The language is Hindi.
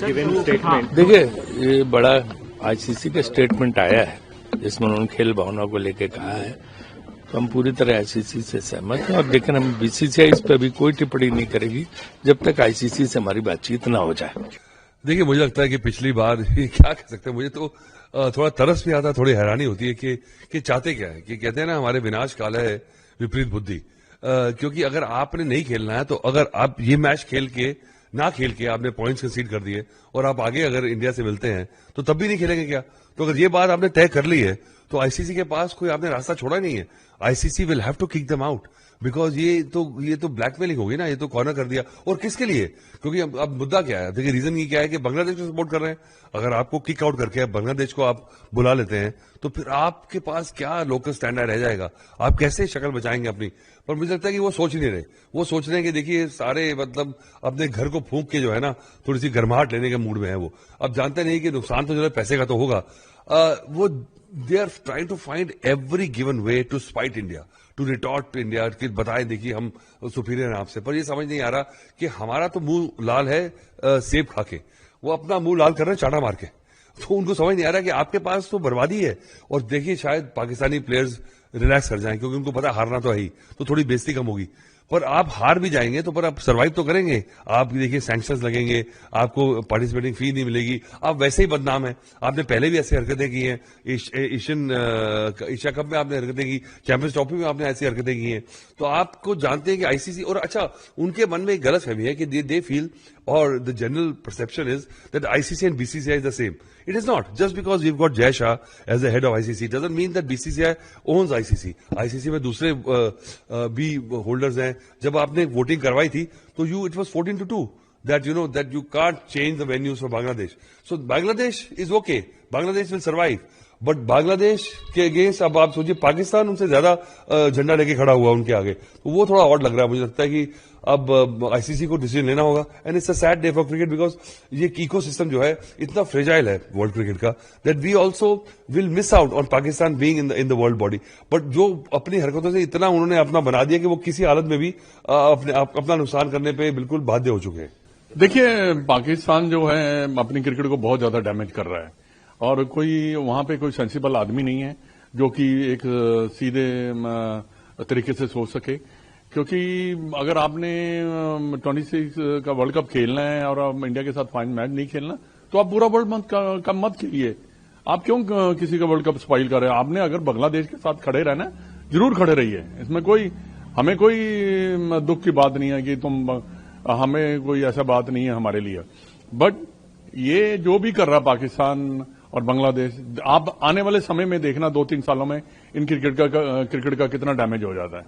Given statement. देखिए, ये बड़ा आईसीसी का स्टेटमेंट आया है जिसमें उन्होंने खेल भावना को लेकर कहा है, तो हम पूरी तरह आईसीसी से सहमत हैं। और लेकिन हम बीसीसीआई इस पर भी कोई टिप्पणी नहीं करेगी जब तक आईसीसी से हमारी बातचीत न हो जाए। देखिए, मुझे लगता है कि पिछली बार क्या कह सकते हैं, मुझे तो थोड़ा तरस भी आता है, थोड़ी हैरानी होती है कि चाहते क्या है। कि कहते हैं ना, हमारे विनाश काल है विपरीत बुद्धि। क्योंकि अगर आपने नहीं खेलना है, तो अगर आप ये मैच खेल के आपने पॉइंट्स कंसीड कर दिए और आप आगे अगर इंडिया से मिलते हैं तो तब भी नहीं खेलेंगे क्या? तो अगर ये बात आपने तय कर ली है तो आईसीसी के पास कोई आपने रास्ता छोड़ा नहीं है। ICC will have to kick them out, because ये तो ब्लैकमेलिंग होगी ना, ये तो कॉर्नर कर दिया। और किसके लिए? क्योंकि अब मुद्दा क्या है, देखिए रीजन ये क्या है कि बांग्लादेश को सपोर्ट कर रहे हैं। अगर आपको किक आउट करके बांग्लादेश को आप बुला लेते हैं तो फिर आपके पास क्या लोकल स्टैंडर्ड रह जाएगा? आप कैसे शक्ल बचाएंगे अपनी? पर मुझे लगता है कि वो सोच ही नहीं रहे। वो सोच रहे हैं कि देखिए, सारे मतलब अपने घर को फूंक के जो है ना, थोड़ी सी गर्माहट लेने के मूड में है वो। अब जानते नहीं कि नुकसान तो जो है पैसे का तो होगा। वो they are trying to find every given way to spite India, to retort India, कि बताएं देखिए हम सुपीरियर हैं आपसे। पर ये समझ नहीं आ रहा कि हमारा तो मुंह लाल है सेब खा के, वो अपना मुंह लाल कर रहे हैं चाटा मार के। तो उनको समझ नहीं आ रहा कि आपके पास तो बर्बादी है। और देखिए, शायद पाकिस्तानी प्लेयर्स रिलैक्स कर जाएं क्योंकि उनको पता है हारना तो है ही, तो थोड़ी बेइज्जती कम होगी। पर आप हार भी जाएंगे तो पर आप सर्वाइव तो करेंगे। आप देखिए, सैंक्शंस लगेंगे, आपको पार्टिसिपेटिंग फी नहीं मिलेगी, आप वैसे ही बदनाम है। आपने पहले भी ऐसी हरकतें की हैं, एशिया कप में आपने हरकतें की, चैंपियंस ट्रॉफी में आपने ऐसी हरकतें की हैं। तो आपको जानते हैं कि आईसीसी, और अच्छा, उनके मन में एक गलत फहमी है कि दे फील, और the general perception is that ICC and BCCI is the same. It is not. Just because we've got Jay Shah as the head of ICC doesn't mean that BCCI owns ICC. ICC में दूसरे भी होल्डर्स हैं. जब आपने वोटिंग करवाई थी तो it was 14-2 that that you can't change the venues for Bangladesh. So Bangladesh is okay. Bangladesh will survive. But Bangladesh के अगेंस्ट अब आप सोचिए, पाकिस्तान उनसे ज्यादा झंडा लेके खड़ा हुआ उनके आगे, तो वो थोड़ा ऑड लग रहा है. मुझे लगता है कि अब आईसीसी को डिसीजन लेना होगा. And it's a sad day for cricket, because ये इकोसिस्टम जो है इतना फ्रेजाइल है वर्ल्ड क्रिकेट का, that we also will miss out on Pakistan being in the world body. But जो अपनी हरकतों से इतना उन्होंने अपना बना दिया कि वो किसी हालत में भी अपना नुकसान करने पर बिल्कुल बाध्य हो चुके हैं. देखिए, पाकिस्तान जो है अपनी क्रिकेट को बहुत ज्यादा डैमेज कर रहा है, और कोई वहां पे कोई सेंसिबल आदमी नहीं है जो कि एक सीधे तरीके से सोच सके. क्योंकि अगर आपने 26 का वर्ल्ड कप खेलना है और आप इंडिया के साथ फाइनल मैच नहीं खेलना, तो आप पूरा वर्ल्ड कप मत खेलिए. आप क्यों किसी का वर्ल्ड कप स्पॉइल कर रहे हैं? आपने अगर बांग्लादेश के साथ खड़े रहना, जरूर खड़े रहिए. इसमें हमें कोई दुख की बात नहीं है कि हमें कोई ऐसा बात नहीं है हमारे लिए. बट ये जो भी कर रहा पाकिस्तान और बांग्लादेश, आप आने वाले समय में देखना 2-3 सालों में इन क्रिकेट का कितना डैमेज हो जाता है.